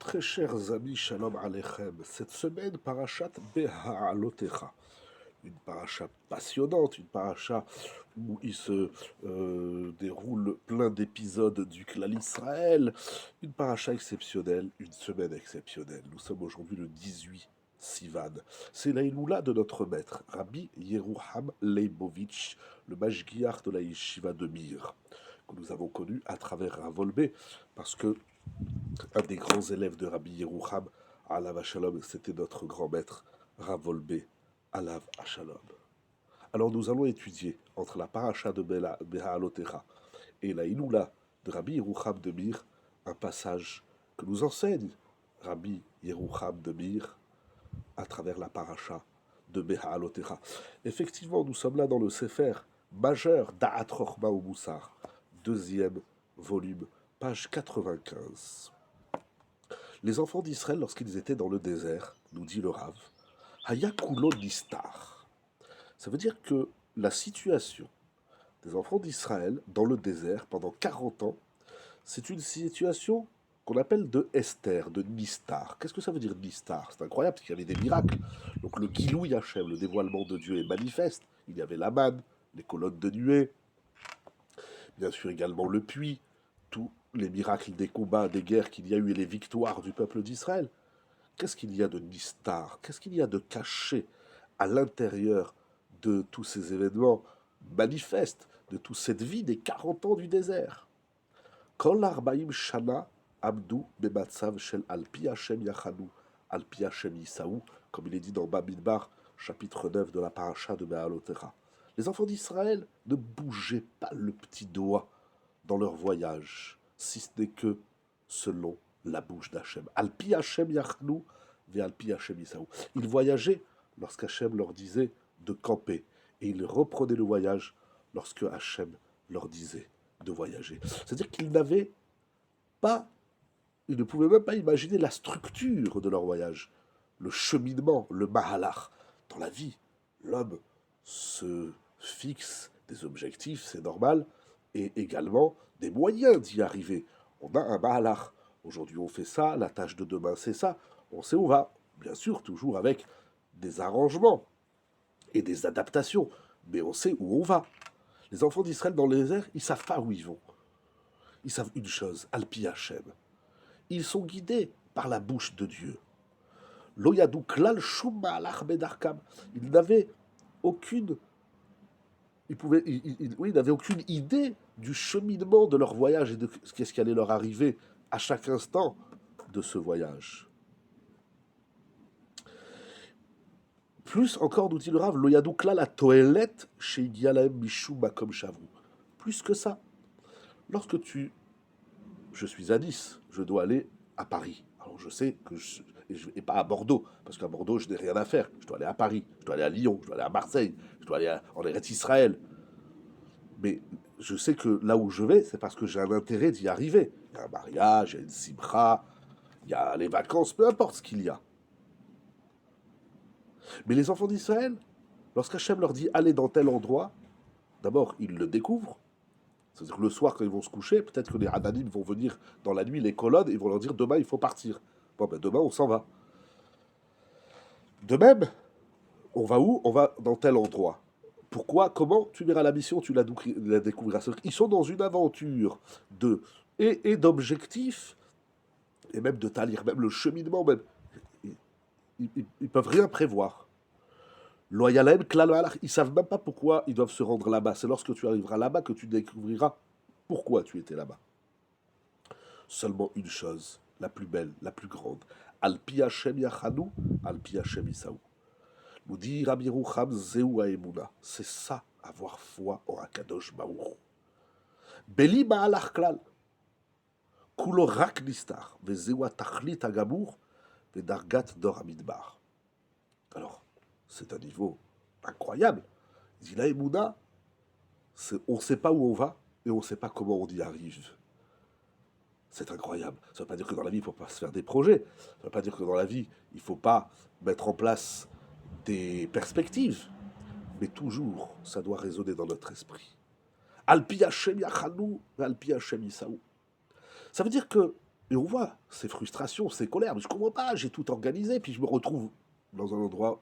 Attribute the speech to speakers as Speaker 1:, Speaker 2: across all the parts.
Speaker 1: Très chers amis, shalom aleichem. Cette semaine, parashat Beha'alotecha. Une paracha passionnante, une paracha où il se déroule plein d'épisodes du clan Israël. Une paracha exceptionnelle, une semaine exceptionnelle. Nous sommes aujourd'hui le 18 Sivan. C'est la Iloula de notre maître, Rabbi Yeruham Leibovitch, le Mashgiach de la Yeshiva de Mir, que nous avons connu à travers Ravolbé, parce que un des grands élèves de Rabbi Yerucham, Alav Shalom, c'était notre grand maître, Ravolbé, Alav Shalom. Alors nous allons étudier entre la paracha de Beha'alotecha et la Iloula de Rabbi Yerucham de Mir, un passage que nous enseigne Rabbi Yerucham de Mir à travers la paracha de Beha'alotecha. Effectivement, nous sommes là dans le Sefer majeur Da'at Chochma ou Moussar, deuxième volume, page 95. Les enfants d'Israël, lorsqu'ils étaient dans le désert, nous dit le Rav, Hayakulo Nistar. Ça veut dire que la situation des enfants d'Israël dans le désert pendant 40 ans, c'est une situation qu'on appelle de Esther, de Nistar. Qu'est-ce que ça veut dire Nistar? C'est incroyable parce qu'il y avait des miracles. Donc le Gilou Yachem, le dévoilement de Dieu est manifeste. Il y avait la manne, les colonnes de nuée, bien sûr également le puits, tous les miracles des combats, des guerres qu'il y a eu et les victoires du peuple d'Israël. Qu'est-ce qu'il y a de nistar? Qu'est-ce qu'il y a de caché à l'intérieur de tous ces événements manifestes, de toute cette vie des 40 ans du désert? Kol arbaim shana abdou bematzav shel alpi Hashem yachanu, alpi Hashem yisaou, comme il est dit dans Bamidbar, chapitre 9 de la paracha de Beha'alotecha. Les enfants d'Israël ne bougeaient pas le petit doigt dans leur voyage, si ce n'est que selon la bouche d'Hachem. Alpi Hachem Yachnu, ve Alpi Hachem Isaou. Ils voyageaient lorsqu'Hachem leur disait de camper, et ils reprenaient le voyage lorsque Hachem leur disait de voyager. C'est-à-dire qu'ils n'avaient pas, ils ne pouvaient même pas imaginer la structure de leur voyage, le cheminement, le mahalach. Dans la vie, l'homme se fixe des objectifs, c'est normal, et également des moyens d'y arriver. On a un mahalach. Aujourd'hui, on fait ça, la tâche de demain, c'est ça. On sait où on va. Bien sûr, toujours avec des arrangements et des adaptations, mais on sait où on va. Les enfants d'Israël dans le désert, ils savent pas où ils vont. Ils savent une chose, Alpi Hashem. Ils sont guidés par la bouche de Dieu. Loyadou klal shum ma'alach bedarkam. Ils n'avaient aucune oui, ils n'avaient aucune idée du cheminement de leur voyage et de ce qui allait leur arriver à chaque instant de ce voyage. Plus encore, nous dit le Rav, Loyadoukla la toilette chez Idialaem Mishou Makom Shavrou. Plus que ça, lorsque je suis à Nice, je dois aller à Paris. Alors je sais que et pas à Bordeaux, parce qu'à Bordeaux, je n'ai rien à faire. Je dois aller à Paris, je dois aller à Lyon, je dois aller à Marseille, je dois aller en Eretz Israël. Mais je sais que là où je vais, c'est parce que j'ai un intérêt d'y arriver. Il y a un mariage, il y a une simcha, il y a les vacances, peu importe ce qu'il y a. Mais les enfants d'Israël, lorsqu'Hachem leur dit allez dans tel endroit, d'abord ils le découvrent. C'est-à-dire que le soir, quand ils vont se coucher, peut-être que les Hadanim vont venir dans la nuit, les colonnes, et ils vont leur dire demain il faut partir. Bon, ben demain on s'en va. De même, on va où? On va dans tel endroit. Pourquoi? Comment? Tu verras la mission, tu la découvriras. Ils sont dans une aventure de et d'objectifs, et même de talir, même le cheminement, même. Ils peuvent rien prévoir. Loyalem, Klaloalach, ils savent même pas pourquoi ils doivent se rendre là-bas. C'est lorsque tu arriveras là-bas que tu découvriras pourquoi tu étais là-bas. Seulement une chose, la plus belle, la plus grande. Alpi Hashem Yachanu, Alpi Hashem Isaou. Nous dit Rabbi Yerucham Zeu Haemuna. C'est ça, avoir foi en Akadosh Baruch. Beli Ma'alach Klal. Kulo Rak Nistar. Vezeu Tachlit Agamour. Vedargat Dor Amidbar. Alors, c'est un niveau incroyable. Il dit la Emouna, on ne sait pas où on va et on ne sait pas comment on y arrive. C'est incroyable. Ça ne veut pas dire que dans la vie, il ne faut pas se faire des projets. Ça ne veut pas dire que dans la vie, il ne faut pas mettre en place des perspectives. Mais toujours, ça doit résonner dans notre esprit. Alpi Hashem Yachanu, Alpi Hashem Isaou. Ça veut dire que Et on voit ces frustrations, ces colères. Mais je comprends pas, j'ai tout organisé, puis je me retrouve dans un endroit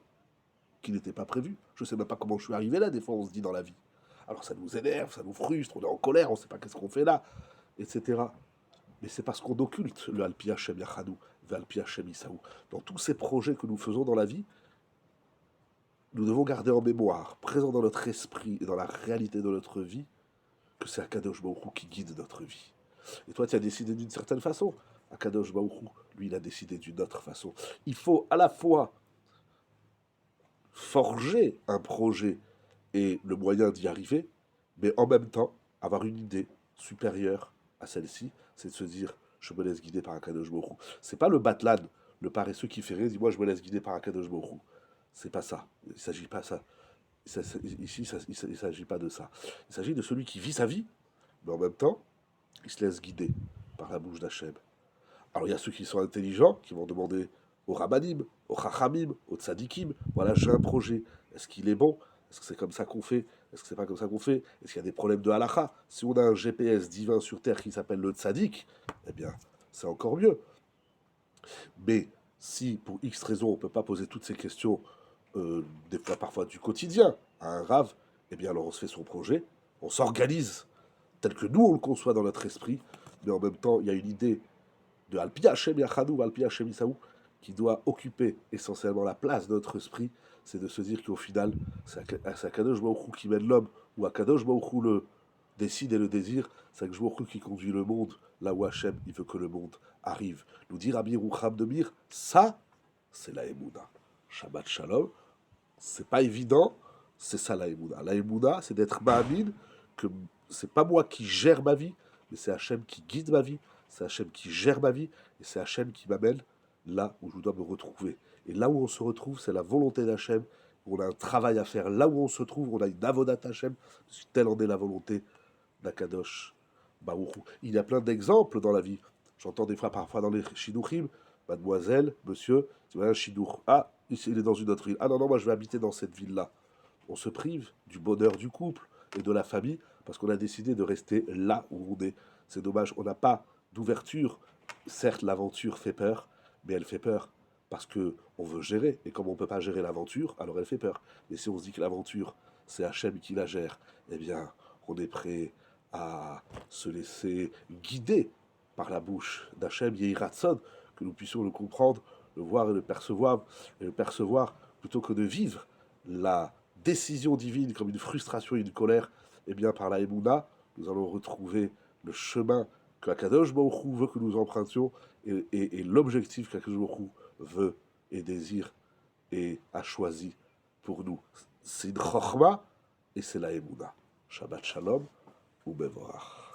Speaker 1: qui n'était pas prévu. Je sais même pas comment je suis arrivé là, des fois on se dit dans la vie. Alors ça nous énerve, ça nous frustre, on est en colère, on sait pas qu'est-ce qu'on fait là, etc. Mais c'est parce qu'on occulte le Alpi Hashem Yachadou, le Alpi Hashem Isaou. Dans tous ces projets que nous faisons dans la vie, nous devons garder en mémoire, présent dans notre esprit et dans la réalité de notre vie, que c'est Akadosh Baruch Hu qui guide notre vie. Et toi, tu as décidé d'une certaine façon. Akadosh Baruch Hu, lui, il a décidé d'une autre façon. Il faut à la fois forger un projet et le moyen d'y arriver, mais en même temps, avoir une idée supérieure à celle-ci, c'est de se dire, je me laisse guider par Akadosh Baruch Hu. C'est pas le batlan, le paresseux qui fait rire, dis moi je me laisse guider par Akadosh Baruch Hu. C'est pas ça. Il ne s'agit pas ça. Ici, il ne s'agit pas de ça. Il s'agit de celui qui vit sa vie, mais en même temps, il se laisse guider par la bouche d'Hachem. Alors il y a ceux qui sont intelligents, qui vont demander au Rabbanim, au Chachamim, au Tzadikim, voilà, j'ai un projet. Est-ce qu'il est bon? Est-ce que c'est comme ça qu'on fait? Est-ce que c'est pas comme ça qu'on fait? Est-ce qu'il y a des problèmes de halakha? Si on a un GPS divin sur Terre qui s'appelle le Tzadik, eh bien, c'est encore mieux. Mais si, pour X raisons, on ne peut pas poser toutes ces questions, des fois parfois du quotidien, à un rave, eh bien alors on se fait son projet, on s'organise tel que nous on le conçoit dans notre esprit, mais en même temps il y a une idée de Alpi Hashem Yachadou, Alpi Hashem Isaou, qui doit occuper essentiellement la place de notre esprit, c'est de se dire qu'au final, c'est Akadosh Baruch Hu qui mène l'homme, ou Akadosh Baruch Hu le décide et le désir, c'est Akadosh Baruch Hu qui conduit le monde, là où Hashem, il veut que le monde arrive. Nous dire Amir ou Kham de Mir, ça, c'est la Emouna. Shabbat Shalom, c'est pas évident, c'est ça la Emouna. La Emouna, c'est d'être Mahamid, que c'est pas moi qui gère ma vie, mais c'est Hachem qui guide ma vie, c'est Hachem qui gère ma vie, et c'est Hachem qui m'amène là où je dois me retrouver. Et là où on se retrouve, c'est la volonté d'Hachem. On a un travail à faire. Là où on se trouve, on a une avodat Hachem, telle en est la volonté d'Akadosh Baruch Hu. Il y a plein d'exemples dans la vie. J'entends des fois, parfois dans les shidduchim, mademoiselle, monsieur, tu vois un shidduch. Ah, ici, il est dans une autre ville. Ah non, non, moi je vais habiter dans cette ville-là. On se prive du bonheur du couple et de la famille parce qu'on a décidé de rester là où on est. C'est dommage, on n'a pas d'ouverture. Certes, l'aventure fait peur, mais elle fait peur parce que on veut gérer. Et comme on ne peut pas gérer l'aventure, alors elle fait peur. Mais si on se dit que l'aventure, c'est Hachem qui la gère, eh bien, on est prêt à se laisser guider par la bouche d'Hachem, Yehiratson, que nous puissions le comprendre, le voir et le percevoir, plutôt que de vivre la décision divine comme une frustration et une colère, eh bien par la Emouna, nous allons retrouver le chemin que Akadosh Baruch Hu veut que nous empruntions et l'objectif qu'Akadosh Baruch Hu veut et désire et a choisi pour nous. C'est une chokhmah et c'est la Emouna. Shabbat Shalom ou Bevorach.